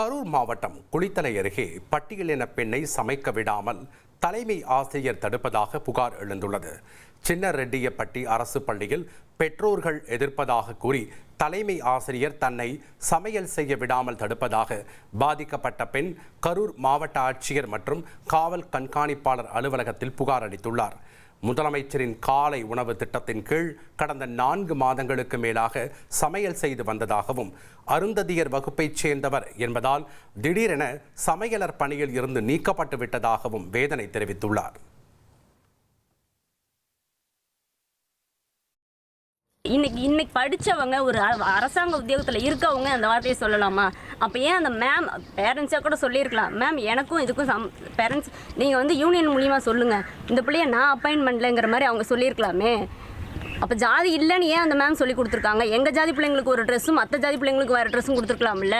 கரூர் மாவட்டம் குளித்தலை அருகே பட்டியலின பெண்ணை சமைக்க விடாமல் தலைமை ஆசிரியர் தடுப்பதாக புகார் எழுந்துள்ளது. சின்னரெட்டியப்பட்டி அரசு பள்ளியில் பெற்றோர்கள் எதிர்ப்பதாக கூறி தலைமை ஆசிரியர் தன்னை சமையல் செய்ய விடாமல் தடுப்பதாக பாதிக்கப்பட்ட பெண் கரூர் மாவட்ட ஆட்சியர் மற்றும் காவல் கண்காணிப்பாளர் அலுவலகத்தில் புகார் அளித்துள்ளார். முதலமைச்சரின் காலை உணவு திட்டத்தின் கீழ் கடந்த 4 மாதங்களுக்கு மேலாக சமையல் செய்து வந்ததாகவும் அருந்ததியர் வகுப்பைச் சேர்ந்தவர் என்பதால் திடீரென சமையலர் பணியில் இருந்து நீக்கப்பட்டு விட்டதாகவும் வேதனை தெரிவித்துள்ளார். இன்னைக்கு படித்தவங்க ஒரு அரசாங்க உத்தியோகத்தில் இருக்கவங்க அந்த வார்த்தையை சொல்லலாமா? அப்போ ஏன் அந்த மேம் பேரண்ட்ஸாக கூட சொல்லியிருக்கலாம், மேம் எனக்கும் இதுக்கும் பேரண்ட்ஸ் நீங்கள் வந்து யூனியன் மூலியமாக சொல்லுங்கள், இந்த பிள்ளைய நான் அப்பாயின்ட் பண்ணலங்கிற மாதிரி அவங்க சொல்லியிருக்கலாமே. அப்போ ஜாதி இல்லைன்னு ஏன் அந்த மேம் சொல்லி கொடுத்துருக்காங்க? எங்கள் ஜாதி பிள்ளைங்களுக்கு ஒரு ட்ரெஸ்ஸும் மற்ற ஜாதி பிள்ளைங்களுக்கு வேறு ட்ரெஸ்ஸும் கொடுத்துருக்கலாம்ல.